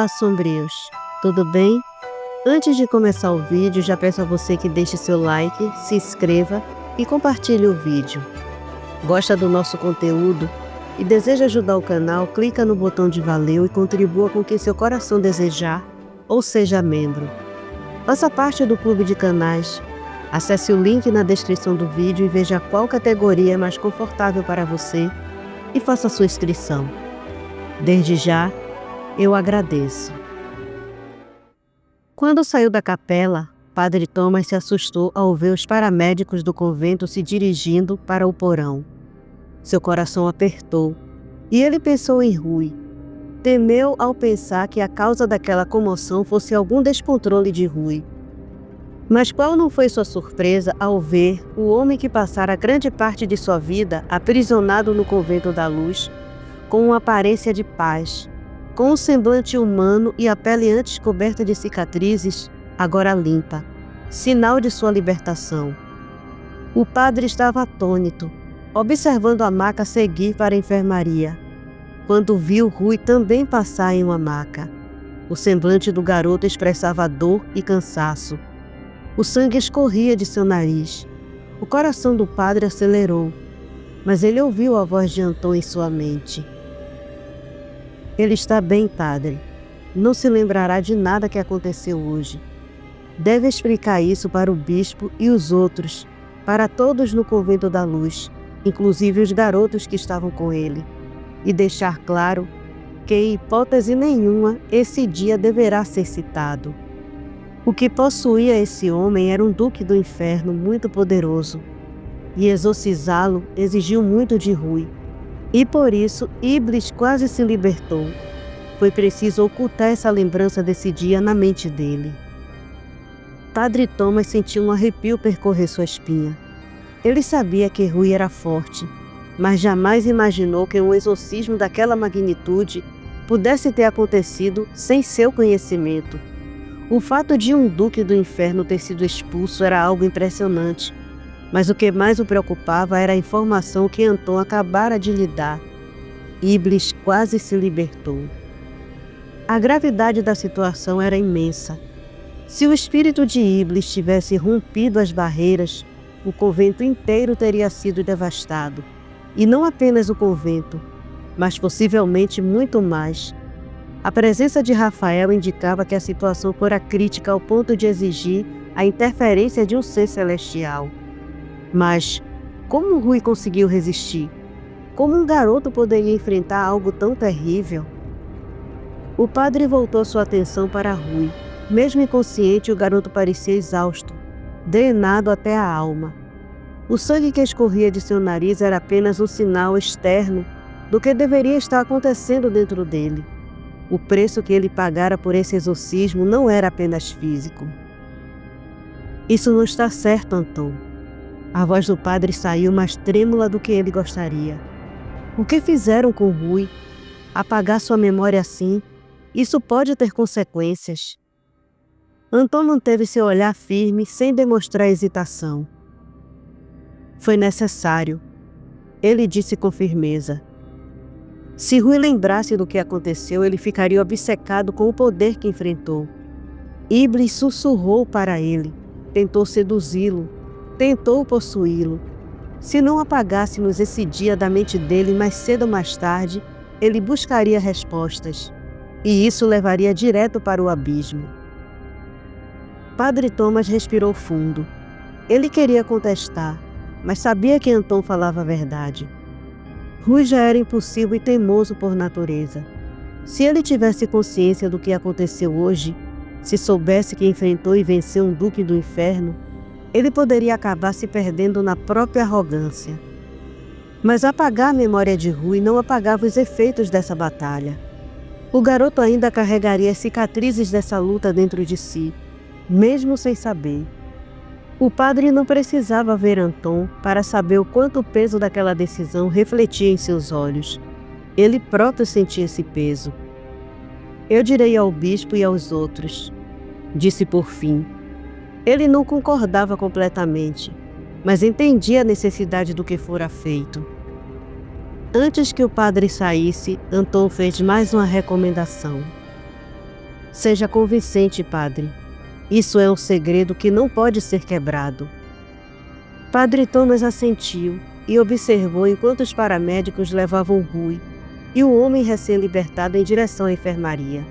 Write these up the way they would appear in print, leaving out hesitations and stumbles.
Olá, sombrios! Tudo bem? Antes de começar o vídeo, já peço a você que deixe seu like, se inscreva e compartilhe o vídeo. Gosta do nosso conteúdo e deseja ajudar o canal? Clica no botão de valeu e contribua com o que seu coração desejar, ou seja membro. Faça parte do clube de canais. Acesse o link na descrição do vídeo e veja qual categoria é mais confortável para você e faça sua inscrição. Desde já, eu agradeço. Quando saiu da capela, Padre Thomas se assustou ao ver os paramédicos do convento se dirigindo para o porão. Seu coração apertou e ele pensou em Rui. Temeu ao pensar que a causa daquela comoção fosse algum descontrole de Rui. Mas qual não foi sua surpresa ao ver o homem que passara grande parte de sua vida aprisionado no convento da luz, com uma aparência de paz, com um semblante humano e a pele antes coberta de cicatrizes, agora limpa, sinal de sua libertação. O padre estava atônito, observando a maca seguir para a enfermaria, quando viu Rui também passar em uma maca. O semblante do garoto expressava dor e cansaço. O sangue escorria de seu nariz. O coração do padre acelerou, mas ele ouviu a voz de Anton em sua mente. Ele está bem, padre. Não se lembrará de nada que aconteceu hoje. Deve explicar isso para o bispo e os outros, para todos no convento da luz, inclusive os garotos que estavam com ele, e deixar claro que, em hipótese nenhuma, esse dia deverá ser citado. O que possuía esse homem era um duque do inferno muito poderoso, e exorcizá-lo exigiu muito de Rui. E por isso, Iblis quase se libertou. Foi preciso ocultar essa lembrança desse dia na mente dele. Padre Thomas sentiu um arrepio percorrer sua espinha. Ele sabia que Rui era forte, mas jamais imaginou que um exorcismo daquela magnitude pudesse ter acontecido sem seu conhecimento. O fato de um duque do inferno ter sido expulso era algo impressionante. Mas o que mais o preocupava era a informação que Anton acabara de lhe dar. Iblis quase se libertou. A gravidade da situação era imensa. Se o espírito de Iblis tivesse rompido as barreiras, o convento inteiro teria sido devastado. E não apenas o convento, mas possivelmente muito mais. A presença de Rafael indicava que a situação fora crítica ao ponto de exigir a interferência de um ser celestial. Mas como Rui conseguiu resistir? Como um garoto poderia enfrentar algo tão terrível? O padre voltou sua atenção para Rui. Mesmo inconsciente, o garoto parecia exausto, drenado até a alma. O sangue que escorria de seu nariz era apenas um sinal externo do que deveria estar acontecendo dentro dele. O preço que ele pagara por esse exorcismo não era apenas físico. Isso não está certo, Anton. A voz do padre saiu mais trêmula do que ele gostaria. O que fizeram com Rui? Apagar sua memória assim? Isso pode ter consequências. Anton manteve seu olhar firme, sem demonstrar hesitação. Foi necessário. Ele disse com firmeza. Se Rui lembrasse do que aconteceu, ele ficaria obcecado com o poder que enfrentou. Iblis sussurrou para ele, tentou seduzi-lo, tentou possuí-lo. Se não apagássemos esse dia da mente dele mais cedo ou mais tarde, ele buscaria respostas, e isso levaria direto para o abismo. Padre Thomas respirou fundo. Ele queria contestar, mas sabia que Anton falava a verdade. Rui já era impulsivo e teimoso por natureza. Se ele tivesse consciência do que aconteceu hoje, se soubesse que enfrentou e venceu um duque do inferno, ele poderia acabar se perdendo na própria arrogância. Mas apagar a memória de Rui não apagava os efeitos dessa batalha. O garoto ainda carregaria as cicatrizes dessa luta dentro de si, mesmo sem saber. O padre não precisava ver Anton para saber o quanto o peso daquela decisão refletia em seus olhos. Ele próprio sentia esse peso. Eu direi ao bispo e aos outros, disse por fim. Ele não concordava completamente, mas entendia a necessidade do que fora feito. Antes que o padre saísse, Anton fez mais uma recomendação. Seja convincente, padre. Isso é um segredo que não pode ser quebrado. Padre Thomas assentiu e observou enquanto os paramédicos levavam Rui e o homem recém-libertado em direção à enfermaria.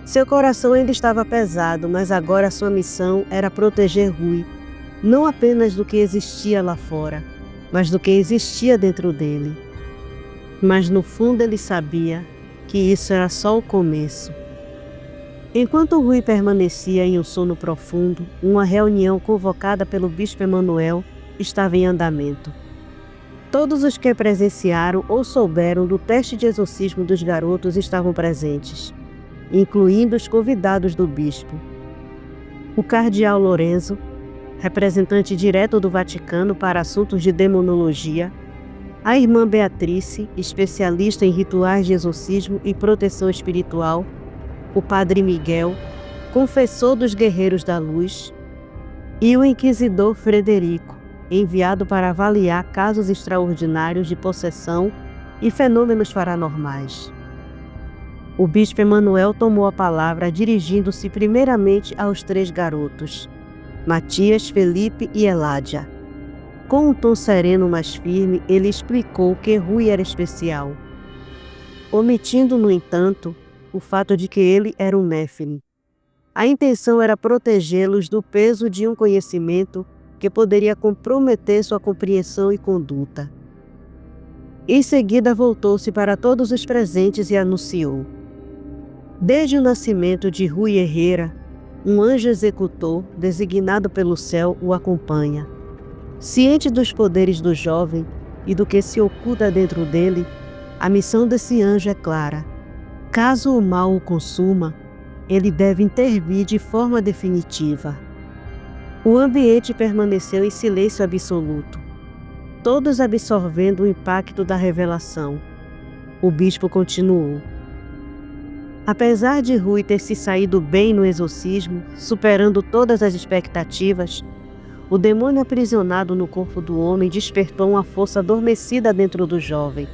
Seu coração ainda estava pesado, mas agora sua missão era proteger Rui, não apenas do que existia lá fora, mas do que existia dentro dele. Mas no fundo ele sabia que isso era só o começo. Enquanto Rui permanecia em um sono profundo, uma reunião convocada pelo bispo Emanuel estava em andamento. Todos os que presenciaram ou souberam do teste de exorcismo dos garotos estavam presentes, incluindo os convidados do bispo. O cardeal Lorenzo, representante direto do Vaticano para assuntos de demonologia, a irmã Beatrice, especialista em rituais de exorcismo e proteção espiritual, o padre Miguel, confessor dos Guerreiros da Luz, e o inquisidor Frederico, enviado para avaliar casos extraordinários de possessão e fenômenos paranormais. O bispo Emanuel tomou a palavra dirigindo-se primeiramente aos 3 garotos, Matias, Felipe e Eládia. Com um tom sereno mas firme, ele explicou que Rui era especial, omitindo, no entanto, o fato de que ele era um Néfilim. A intenção era protegê-los do peso de um conhecimento que poderia comprometer sua compreensão e conduta. Em seguida voltou-se para todos os presentes e anunciou: desde o nascimento de Rui Herrera, um anjo executor, designado pelo céu, o acompanha. Ciente dos poderes do jovem e do que se oculta dentro dele, a missão desse anjo é clara. Caso o mal o consuma, ele deve intervir de forma definitiva. O ambiente permaneceu em silêncio absoluto, todos absorvendo o impacto da revelação. O bispo continuou: apesar de Rui ter se saído bem no exorcismo, superando todas as expectativas, o demônio aprisionado no corpo do homem despertou uma força adormecida dentro do jovem.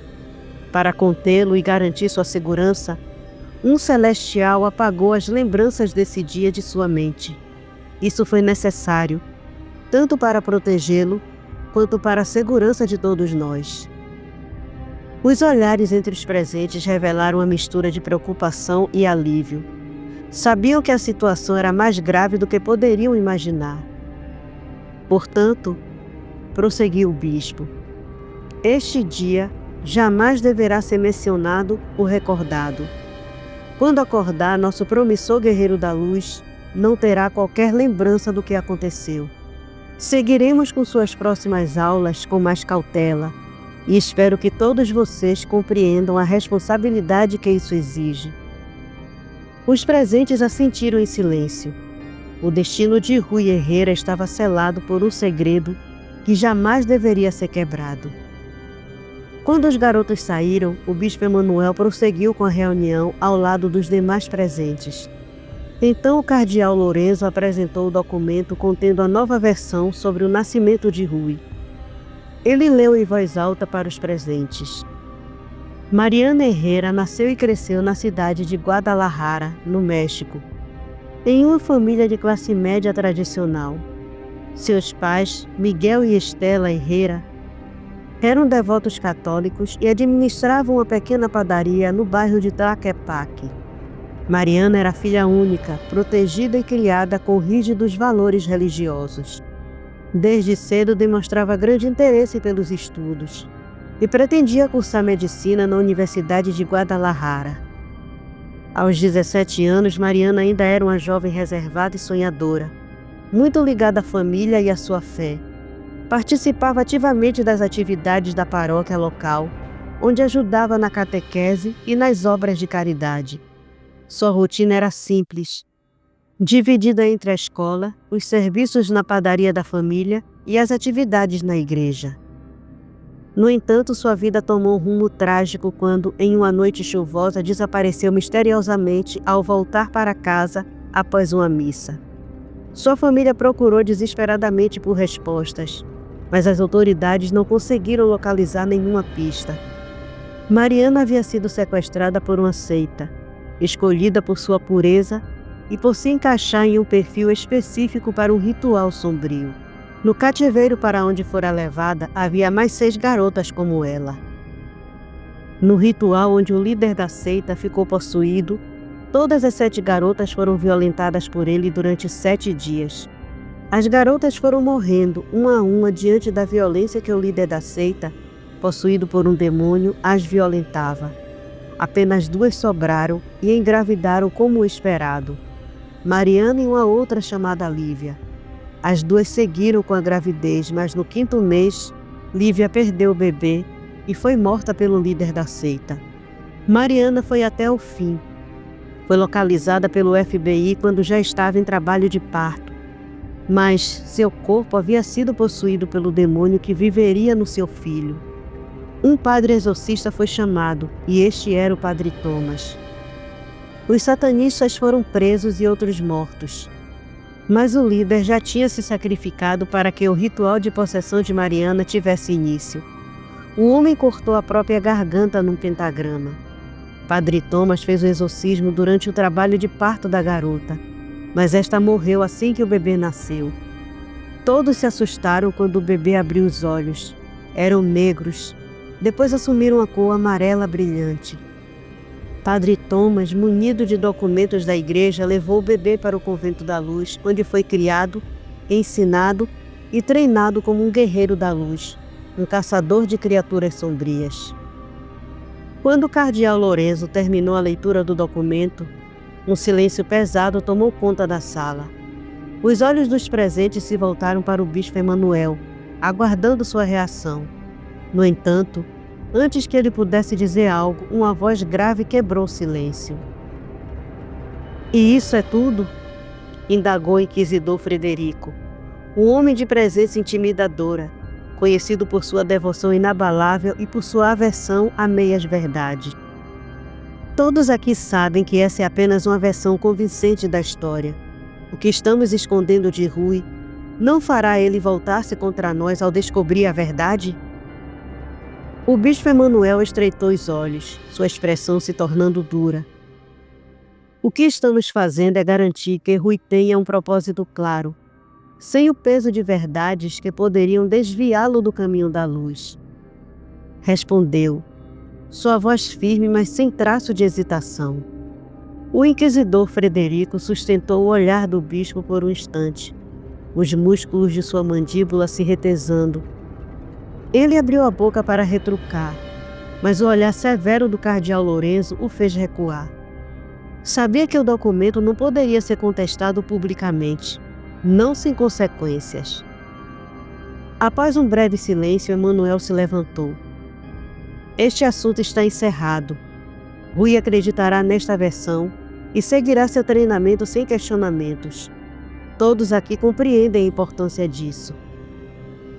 Para contê-lo e garantir sua segurança, um celestial apagou as lembranças desse dia de sua mente. Isso foi necessário, tanto para protegê-lo, quanto para a segurança de todos nós. Os olhares entre os presentes revelaram uma mistura de preocupação e alívio. Sabiam que a situação era mais grave do que poderiam imaginar. Portanto, prosseguiu o bispo, este dia jamais deverá ser mencionado ou recordado. Quando acordar, nosso promissor guerreiro da luz não terá qualquer lembrança do que aconteceu. Seguiremos com suas próximas aulas com mais cautela e espero que todos vocês compreendam a responsabilidade que isso exige. Os presentes assentiram em silêncio. O destino de Rui Herrera estava selado por um segredo que jamais deveria ser quebrado. Quando os garotos saíram, o bispo Emanuel prosseguiu com a reunião ao lado dos demais presentes. Então o cardeal Lorenzo apresentou o documento contendo a nova versão sobre o nascimento de Rui. Ele leu em voz alta para os presentes. Mariana Herrera nasceu e cresceu na cidade de Guadalajara, no México, em uma família de classe média tradicional. Seus pais, Miguel e Estela Herrera, eram devotos católicos e administravam uma pequena padaria no bairro de Tlaquepaque. Mariana era filha única, protegida e criada com rígidos valores religiosos. Desde cedo demonstrava grande interesse pelos estudos e pretendia cursar medicina na Universidade de Guadalajara. Aos 17 anos, Mariana ainda era uma jovem reservada e sonhadora, muito ligada à família e à sua fé. Participava ativamente das atividades da paróquia local, onde ajudava na catequese e nas obras de caridade. Sua rotina era simples, dividida entre a escola, os serviços na padaria da família e as atividades na igreja. No entanto, sua vida tomou um rumo trágico quando, em uma noite chuvosa, desapareceu misteriosamente ao voltar para casa após uma missa. Sua família procurou desesperadamente por respostas, mas as autoridades não conseguiram localizar nenhuma pista. Mariana havia sido sequestrada por uma seita escolhida por sua pureza e por se encaixar em um perfil específico para um ritual sombrio. No cativeiro para onde fora levada, havia mais 6 garotas como ela. No ritual onde o líder da seita ficou possuído, todas as 7 garotas foram violentadas por ele durante 7 dias. As garotas foram morrendo, uma a uma, diante da violência que o líder da seita, possuído por um demônio, as violentava. Apenas 2 sobraram e engravidaram como o esperado. Mariana e uma outra chamada Lívia. As 2 seguiram com a gravidez, mas no 5º mês, Lívia perdeu o bebê e foi morta pelo líder da seita. Mariana foi até o fim. Foi localizada pelo FBI quando já estava em trabalho de parto, mas seu corpo havia sido possuído pelo demônio que viveria no seu filho. Um padre exorcista foi chamado, e este era o Padre Thomas. Os satanistas foram presos e outros mortos. Mas o líder já tinha se sacrificado para que o ritual de possessão de Mariana tivesse início. O homem cortou a própria garganta num pentagrama. Padre Thomas fez o exorcismo durante o trabalho de parto da garota, mas esta morreu assim que o bebê nasceu. Todos se assustaram quando o bebê abriu os olhos. Eram negros. Depois assumiram a cor amarela brilhante. Padre Thomas, munido de documentos da igreja, levou o bebê para o Convento da Luz, onde foi criado, ensinado e treinado como um guerreiro da luz, um caçador de criaturas sombrias. Quando o cardeal Lorenzo terminou a leitura do documento, um silêncio pesado tomou conta da sala. Os olhos dos presentes se voltaram para o bispo Emanuel, aguardando sua reação. No entanto, antes que ele pudesse dizer algo, uma voz grave quebrou o silêncio. "E isso é tudo?" indagou o inquisidor Frederico, um homem de presença intimidadora, conhecido por sua devoção inabalável e por sua aversão a meias-verdades. Todos aqui sabem que essa é apenas uma versão convincente da história. O que estamos escondendo de Rui não fará ele voltar-se contra nós ao descobrir a verdade? O bispo Emanuel estreitou os olhos, sua expressão se tornando dura. O que estamos fazendo é garantir que Rui tenha um propósito claro, sem o peso de verdades que poderiam desviá-lo do caminho da luz. Respondeu, sua voz firme, mas sem traço de hesitação. O inquisidor Frederico sustentou o olhar do bispo por um instante, os músculos de sua mandíbula se retesando. Ele abriu a boca para retrucar, mas o olhar severo do cardeal Lorenzo o fez recuar. Sabia que o documento não poderia ser contestado publicamente, não sem consequências. Após um breve silêncio, Emanuel se levantou. Este assunto está encerrado. Rui acreditará nesta versão e seguirá seu treinamento sem questionamentos. Todos aqui compreendem a importância disso.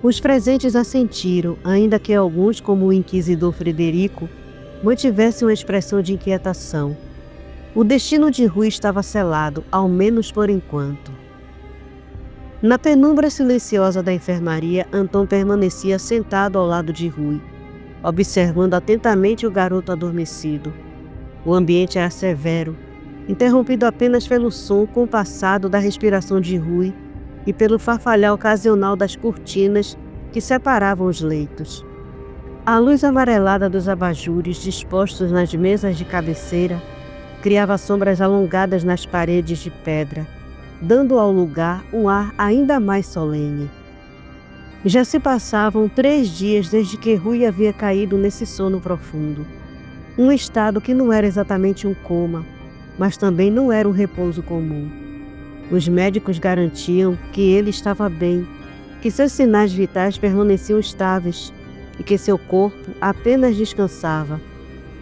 Os presentes assentiram, ainda que alguns, como o inquisidor Frederico, mantivessem uma expressão de inquietação. O destino de Rui estava selado, ao menos por enquanto. Na penumbra silenciosa da enfermaria, Anton permanecia sentado ao lado de Rui, observando atentamente o garoto adormecido. O ambiente era severo, interrompido apenas pelo som compassado da respiração de Rui e pelo farfalhar ocasional das cortinas que separavam os leitos. A luz amarelada dos abajures dispostos nas mesas de cabeceira criava sombras alongadas nas paredes de pedra, dando ao lugar um ar ainda mais solene. Já se passavam 3 dias desde que Rui havia caído nesse sono profundo. Um estado que não era exatamente um coma, mas também não era um repouso comum. Os médicos garantiam que ele estava bem, que seus sinais vitais permaneciam estáveis e que seu corpo apenas descansava.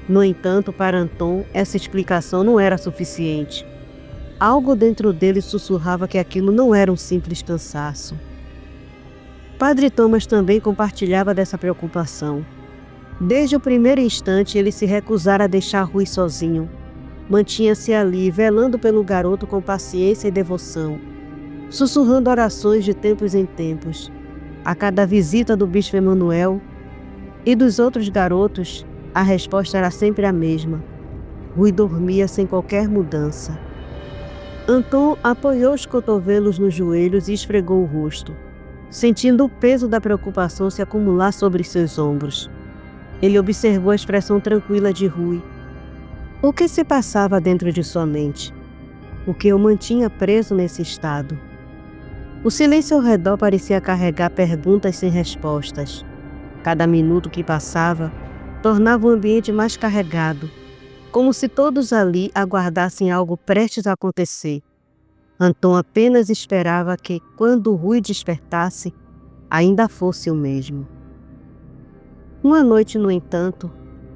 No entanto, para Anton, essa explicação não era suficiente. Algo dentro dele sussurrava que aquilo não era um simples cansaço. Padre Thomas também compartilhava dessa preocupação. Desde o primeiro instante, ele se recusara a deixar Rui sozinho. Mantinha-se ali, velando pelo garoto com paciência e devoção, sussurrando orações de tempos em tempos. A cada visita do bispo Emanuel e dos outros garotos, a resposta era sempre a mesma. Rui dormia sem qualquer mudança. Anton apoiou os cotovelos nos joelhos e esfregou o rosto, sentindo o peso da preocupação se acumular sobre seus ombros. Ele observou a expressão tranquila de Rui. O que se passava dentro de sua mente? O que o mantinha preso nesse estado? O silêncio ao redor parecia carregar perguntas sem respostas. Cada minuto que passava tornava o ambiente mais carregado, como se todos ali aguardassem algo prestes a acontecer. Anton apenas esperava que, quando Rui despertasse, ainda fosse o mesmo. Uma noite, no entanto,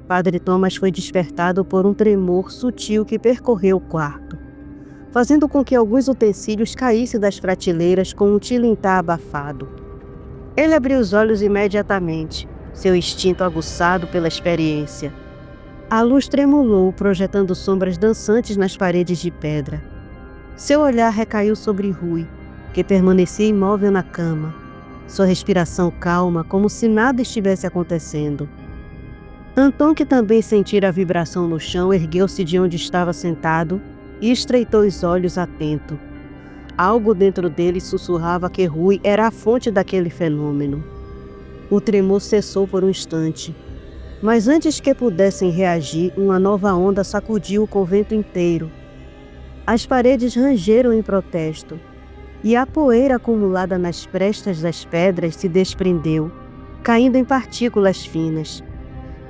Padre Thomas foi despertado por um tremor sutil que percorreu o quarto, fazendo com que alguns utensílios caíssem das prateleiras com um tilintar abafado. Ele abriu os olhos imediatamente, seu instinto aguçado pela experiência. A luz tremulou, projetando sombras dançantes nas paredes de pedra. Seu olhar recaiu sobre Rui, que permanecia imóvel na cama, sua respiração calma, como se nada estivesse acontecendo. Anton, que também sentira a vibração no chão, ergueu-se de onde estava sentado e estreitou os olhos atento. Algo dentro dele sussurrava que Rui era a fonte daquele fenômeno. O tremor cessou por um instante, mas antes que pudessem reagir, uma nova onda sacudiu o convento inteiro. As paredes rangeram em protesto, e a poeira acumulada nas prestas das pedras se desprendeu, caindo em partículas finas.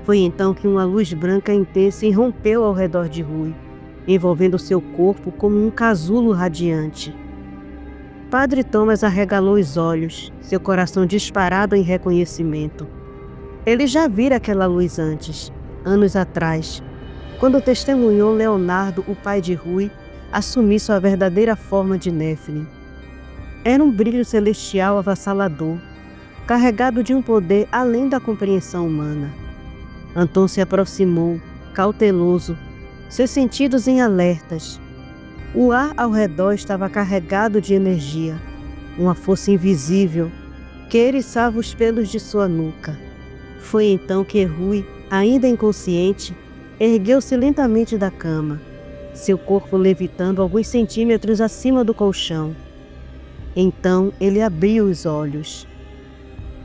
Foi então que uma luz branca intensa irrompeu ao redor de Rui, envolvendo seu corpo como um casulo radiante. Padre Thomas arregalou os olhos, seu coração disparado em reconhecimento. Ele já vira aquela luz antes, anos atrás, quando testemunhou Leonardo, o pai de Rui, assumir sua verdadeira forma de Nephilim. Era um brilho celestial avassalador, carregado de um poder além da compreensão humana. Anton se aproximou, cauteloso, seus sentidos em alertas. O ar ao redor estava carregado de energia, uma força invisível que eriçava os pelos de sua nuca. Foi então que Rui, ainda inconsciente, ergueu-se lentamente da cama, seu corpo levitando alguns centímetros acima do colchão. Então ele abriu os olhos.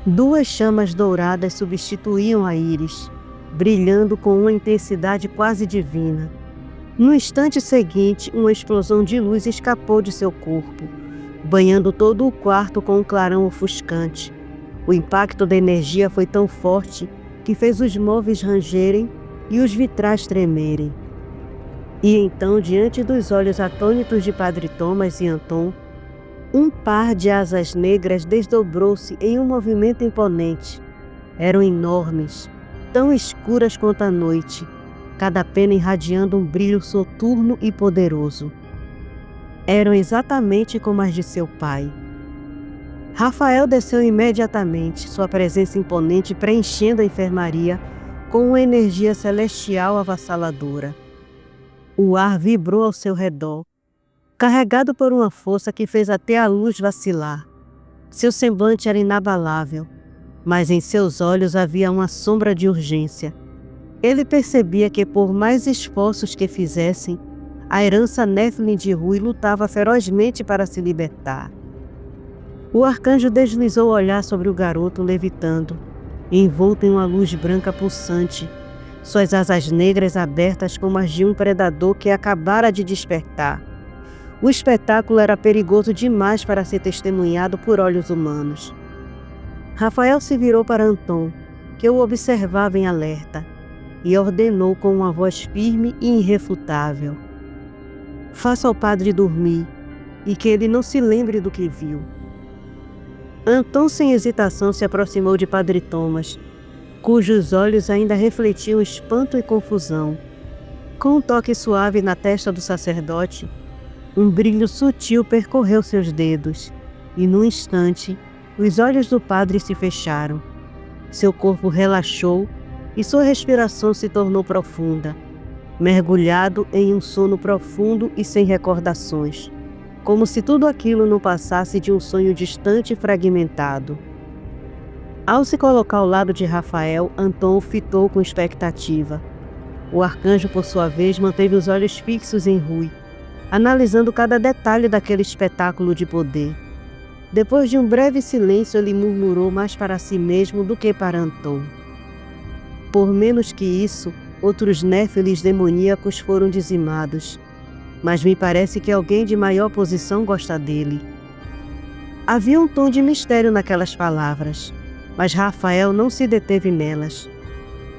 Duas chamas douradas substituíam a íris, brilhando com uma intensidade quase divina. No instante seguinte, uma explosão de luz escapou de seu corpo, banhando todo o quarto com um clarão ofuscante. O impacto da energia foi tão forte que fez os móveis rangerem e os vitrais tremerem. E então, diante dos olhos atônitos de Padre Thomas e Anton, um par de asas negras desdobrou-se em um movimento imponente. Eram enormes, tão escuras quanto a noite, cada pena irradiando um brilho soturno e poderoso. Eram exatamente como as de seu pai. Rafael desceu imediatamente, sua presença imponente preenchendo a enfermaria com uma energia celestial avassaladora. O ar vibrou ao seu redor, carregado por uma força que fez até a luz vacilar. Seu semblante era inabalável, mas em seus olhos havia uma sombra de urgência. Ele percebia que, por mais esforços que fizessem, a herança Nephilim de Rui lutava ferozmente para se libertar. O arcanjo deslizou o olhar sobre o garoto levitando, envolto em uma luz branca pulsante, suas asas negras abertas como as de um predador que acabara de despertar. O espetáculo era perigoso demais para ser testemunhado por olhos humanos. Rafael se virou para Anton, que o observava em alerta, e ordenou com uma voz firme e irrefutável: "Faça ao padre dormir, e que ele não se lembre do que viu." Anton, sem hesitação, se aproximou de Padre Thomas, cujos olhos ainda refletiam espanto e confusão. Com um toque suave na testa do sacerdote, um brilho sutil percorreu seus dedos, e num instante, os olhos do padre se fecharam. Seu corpo relaxou e sua respiração se tornou profunda, mergulhado em um sono profundo e sem recordações, como se tudo aquilo não passasse de um sonho distante e fragmentado. Ao se colocar ao lado de Rafael, Anton o fitou com expectativa. O arcanjo, por sua vez, manteve os olhos fixos em Rui, analisando cada detalhe daquele espetáculo de poder. Depois de um breve silêncio, ele murmurou mais para si mesmo do que para Anton. Por menos que isso, outros néfilis demoníacos foram dizimados, mas me parece que alguém de maior posição gosta dele. Havia um tom de mistério naquelas palavras, mas Rafael não se deteve nelas.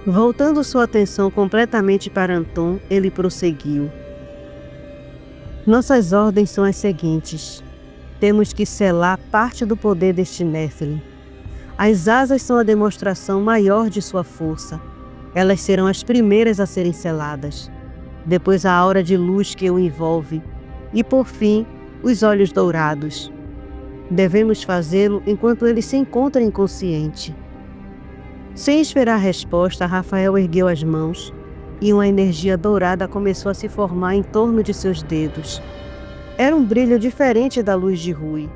Voltando sua atenção completamente para Anton, ele prosseguiu. Nossas ordens são as seguintes. Temos que selar parte do poder deste néfilim. As asas são a demonstração maior de sua força. Elas serão as primeiras a serem seladas. Depois a aura de luz que o envolve. E por fim, os olhos dourados. Devemos fazê-lo enquanto ele se encontra inconsciente. Sem esperar resposta, Rafael ergueu as mãos e uma energia dourada começou a se formar em torno de seus dedos. Era um brilho diferente da luz de Rui.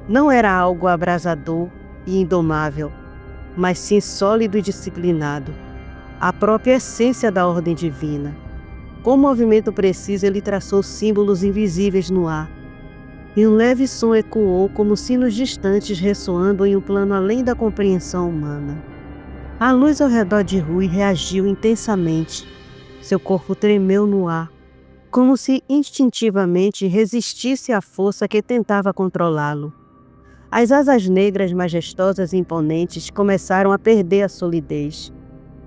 Não era algo abrasador e indomável, mas sim sólido e disciplinado. A própria essência da ordem divina. Com um movimento preciso, ele traçou símbolos invisíveis no ar. E um leve som ecoou como sinos distantes ressoando em um plano além da compreensão humana. A luz ao redor de Rui reagiu intensamente. Seu corpo tremeu no ar, como se instintivamente resistisse à força que tentava controlá-lo. As asas negras majestosas e imponentes começaram a perder a solidez.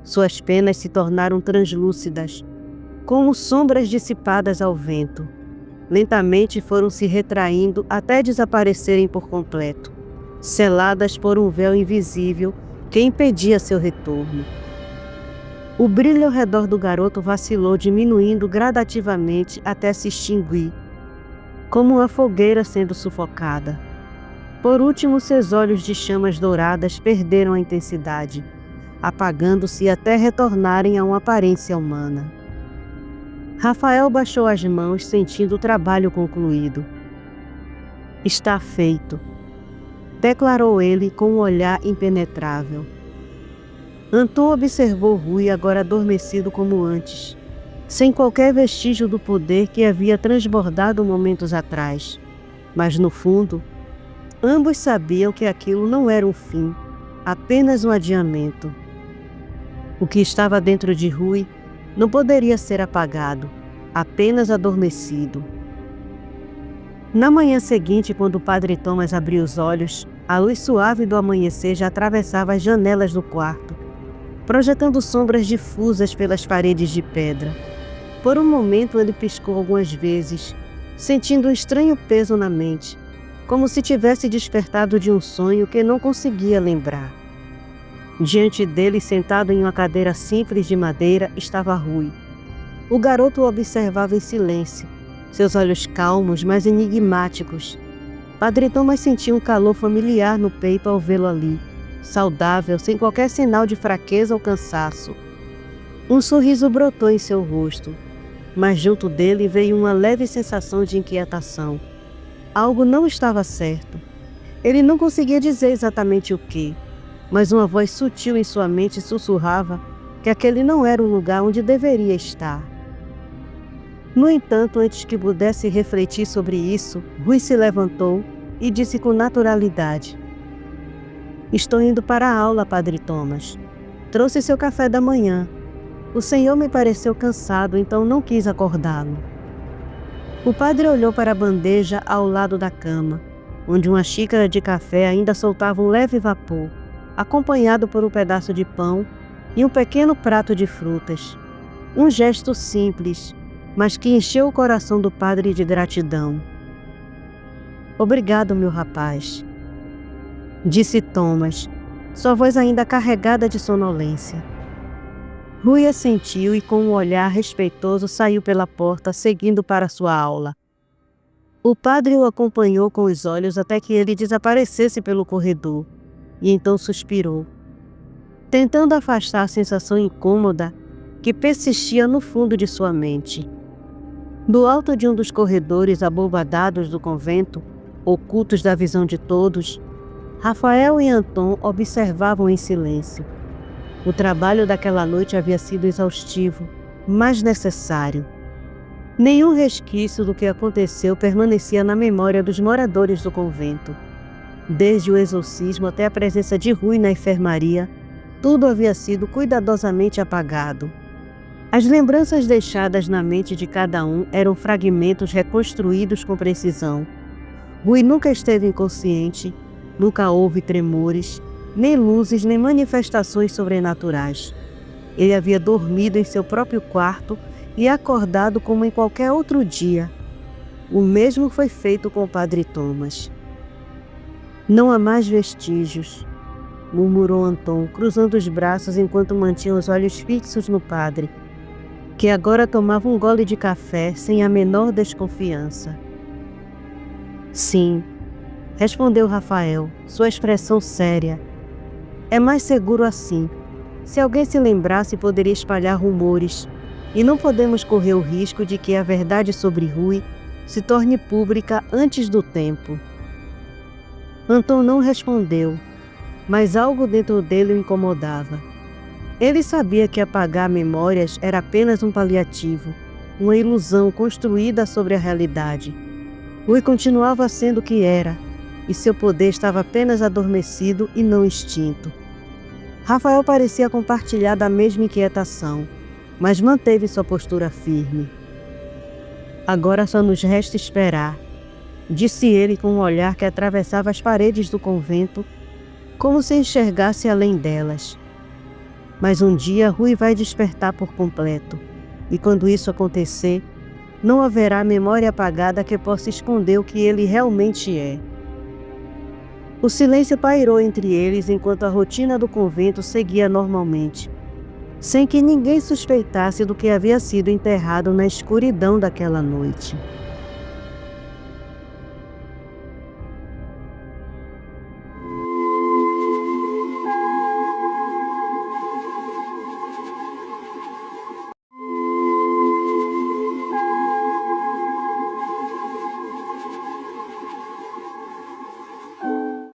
Suas penas se tornaram translúcidas, como sombras dissipadas ao vento. Lentamente foram se retraindo até desaparecerem por completo, seladas por um véu invisível que impedia seu retorno. O brilho ao redor do garoto vacilou, diminuindo gradativamente até se extinguir, como uma fogueira sendo sufocada. Por último, seus olhos de chamas douradas perderam a intensidade, apagando-se até retornarem a uma aparência humana. Rafael baixou as mãos, sentindo o trabalho concluído. Está feito, declarou ele com um olhar impenetrável. Anton observou Rui agora adormecido como antes, sem qualquer vestígio do poder que havia transbordado momentos atrás. Mas no fundo, ambos sabiam que aquilo não era um fim, apenas um adiamento. O que estava dentro de Rui não poderia ser apagado, apenas adormecido. Na manhã seguinte, quando o padre Thomas abriu os olhos, a luz suave do amanhecer já atravessava as janelas do quarto, projetando sombras difusas pelas paredes de pedra. Por um momento ele piscou algumas vezes, sentindo um estranho peso na mente, como se tivesse despertado de um sonho que não conseguia lembrar. Diante dele, sentado em uma cadeira simples de madeira, estava Rui. O garoto o observava em silêncio, seus olhos calmos, mas enigmáticos. Padre Thomas sentia um calor familiar no peito ao vê-lo ali, saudável, sem qualquer sinal de fraqueza ou cansaço. Um sorriso brotou em seu rosto, mas junto dele veio uma leve sensação de inquietação. Algo não estava certo. Ele não conseguia dizer exatamente o que, mas uma voz sutil em sua mente sussurrava que aquele não era o lugar onde deveria estar. No entanto, antes que pudesse refletir sobre isso, Rui se levantou e disse com naturalidade: Estou indo para a aula, Padre Thomas. Trouxe seu café da manhã. O senhor me pareceu cansado, então não quis acordá-lo. O padre olhou para a bandeja ao lado da cama, onde uma xícara de café ainda soltava um leve vapor, acompanhado por um pedaço de pão e um pequeno prato de frutas. Um gesto simples, mas que encheu o coração do padre de gratidão. Obrigado, meu rapaz, disse Thomas, sua voz ainda carregada de sonolência. Rui assentiu e com um olhar respeitoso saiu pela porta, seguindo para sua aula. O padre o acompanhou com os olhos até que ele desaparecesse pelo corredor, e então suspirou, tentando afastar a sensação incômoda que persistia no fundo de sua mente. Do alto de um dos corredores abobadados do convento, ocultos da visão de todos, Rafael e Anton observavam em silêncio. O trabalho daquela noite havia sido exaustivo, mais necessário. Nenhum resquício do que aconteceu permanecia na memória dos moradores do convento. Desde o exorcismo até a presença de Rui na enfermaria, tudo havia sido cuidadosamente apagado. As lembranças deixadas na mente de cada um eram fragmentos reconstruídos com precisão. Rui nunca esteve inconsciente, nunca houve tremores, nem luzes, nem manifestações sobrenaturais. Ele havia dormido em seu próprio quarto e acordado como em qualquer outro dia. O mesmo foi feito com o padre Thomas. Não há mais vestígios, murmurou Anton, cruzando os braços enquanto mantinha os olhos fixos no padre, que agora tomava um gole de café sem a menor desconfiança. Sim, respondeu Rafael, sua expressão séria. É mais seguro assim. Se alguém se lembrasse, poderia espalhar rumores, e não podemos correr o risco de que a verdade sobre Rui se torne pública antes do tempo. Anton não respondeu, mas algo dentro dele o incomodava. Ele sabia que apagar memórias era apenas um paliativo, uma ilusão construída sobre a realidade. Rui continuava sendo o que era, e seu poder estava apenas adormecido e não extinto. Rafael parecia compartilhar da mesma inquietação, mas manteve sua postura firme. Agora só nos resta esperar, disse ele com um olhar que atravessava as paredes do convento, como se enxergasse além delas. Mas um dia Rui vai despertar por completo, e quando isso acontecer, não haverá memória apagada que possa esconder o que ele realmente é. O silêncio pairou entre eles enquanto a rotina do convento seguia normalmente, sem que ninguém suspeitasse do que havia sido enterrado na escuridão daquela noite.